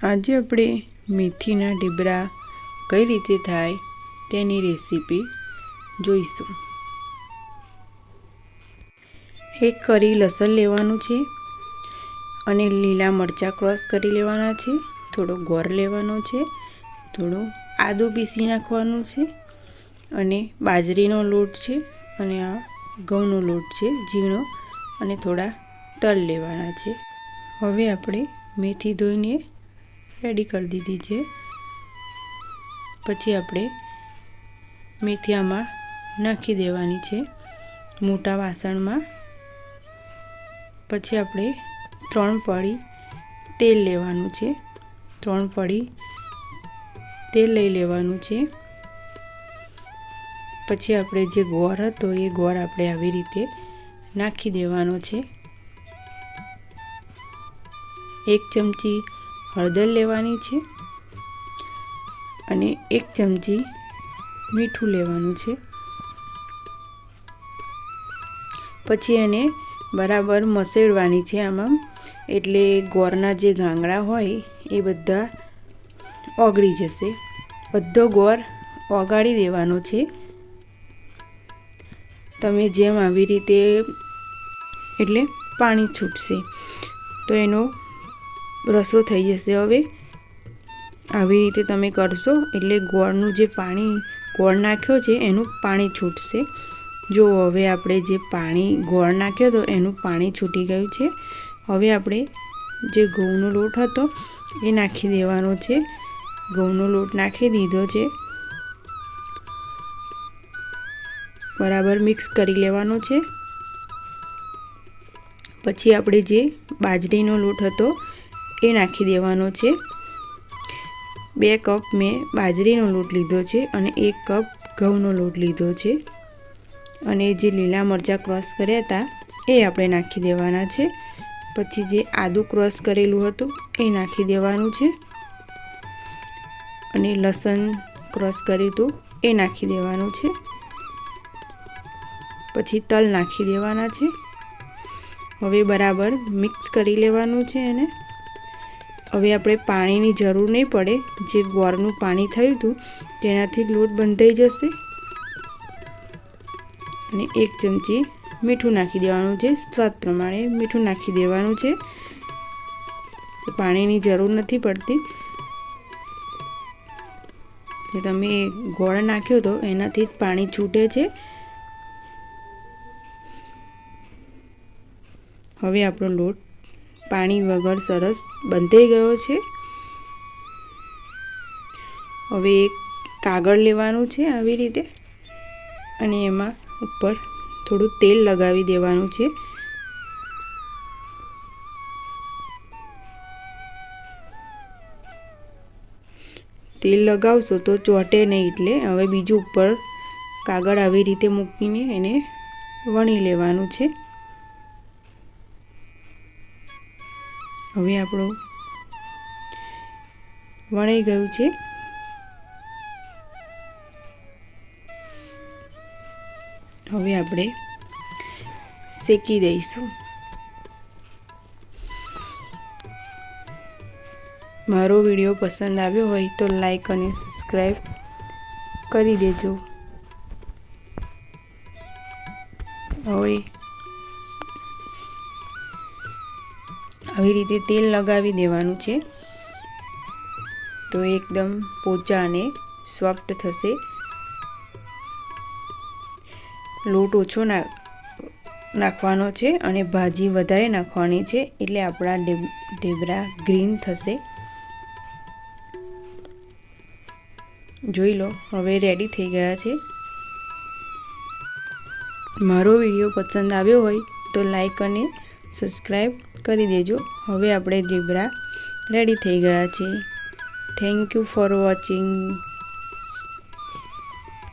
આજે આપણે મેથીના ઢેબરા કઈ રીતે થાય તેની રેસીપી જોઈશું। એક કરી લસણ લેવાનું છે અને લીલા મરચાં ક્રોસ કરી લેવાના છે, થોડો ગોળ લેવાનો છે, થોડો આદું પીસી નાખવાનું છે અને બાજરીનો લોટ છે અને આ ઘઉંનો લોટ છે ઝીણો, અને થોડા તલ લેવાના છે। હવે આપણે મેથી ધોઈને રેડી કરી દીધી છે। પછી આપણે મેથી આમાં નાખી દેવાની છે મોટા વાસણમાં। પછી આપણે 3 પડી તેલ લેવાનું છે, 3 પડી તેલ લઈ લેવાનું છે। પછી આપણે જે ગોળ હતો એ ગોળ આપણે આવી રીતે નાખી દેવાનો છે। 1 ચમચી હળદર લેવાની છે અને 1 ચમચી મીઠું લેવાનું છે। પછી એને બરાબર મસળવાની છે આમાં, એટલે ગોળના જે ગાંગડા હોય એ બધા ઓગળી જશે। બધો ગોળ ઓગાળી દેવાનો છે। તમે જેમ આવી રીતે એટલે પાણી છૂટશે તો એનો રસો થઈ જશે। હવે આવી રીતે તમે કરશો એટલે ગોળનું જે પાણી ગોળ નાખ્યો છે એનું પાણી છૂટશે। જો હવે આપણે જે પાણી ગોળ નાખ્યો તો એનું પાણી છૂટી ગયું છે। હવે આપણે જે ઘઉંનો લોટ હતો એ નાખી દેવાનો છે। ઘઉંનો લોટ નાખી દીધો છે, બરાબર મિક્સ કરી લેવાનો છે। પછી આપણે જે બાજરીનો લોટ હતો એ નાખી દેવાનો છે। 2 કપ મેં બાજરીનો લોટ લીધો છે અને 1 કપ ઘઉંનો લોટ લીધો છે। અને જે લીલા મરચાં ક્રોસ કર્યા હતા એ આપણે નાખી દેવાના છે। પછી જે આદું ક્રોસ કરેલું હતું એ નાખી દેવાનું છે અને લસણ ક્રોસ કર્યું હતું એ નાખી દેવાનું છે। પછી તલ નાખી દેવાના છે। હવે બરાબર મિક્સ કરી લેવાનું છે એને। હવે આપણે પાણીની જરૂર નહીં પડે, જે ગોળનું પાણી થયું હતું તેનાથી લોટ બંધાઈ જશે। અને 1 ચમચી મીઠું નાખી દેવાનું છે, સ્વાદ પ્રમાણે મીઠું નાખી દેવાનું છે। પાણીની જરૂર નથી પડતી, જે તમે ગોળ નાખ્યો તો એનાથી જ પાણી છૂટે છે। હવે આપણો લોટ પાણી વગર સરસ બંધાઈ ગયો છે। હવે એક કાગળ લેવાનું છે આવી રીતે અને એમાં ઉપર થોડું તેલ લગાવી દેવાનું છે। તેલ લગાવશો તો ચોંટે નહીં, એટલે હવે બીજું ઉપર કાગળ આવી રીતે મૂકીને એને વણી લેવાનું છે। હવે આપણું વણાઈ ગયું છે। હવે આપણે શેકી દઈશું। મારો વિડીયો પસંદ આવ્યો હોય તો લાઈક અને સબસ્ક્રાઈબ કરી દેજો। હવે આવી રીતે તેલ લગાવી દેવાનું છે તો એકદમ પોચા અને સોફ્ટ થશે। લોટ ઓછો નાખવાનો છે અને ભાજી વધારે નાખવાની છે, એટલે આપણા ઢેબરા ગ્રીન થશે। જોઈ લો, હવે રેડી થઈ ગયા છે। મારો વિડીયો પસંદ આવ્યો હોય તો લાઈક અને સબસ્ક્રાઈબ કરી દેજો। હવે આપણે ઢેબરા રેડી થઈ ગયા છે। Thank you for watching.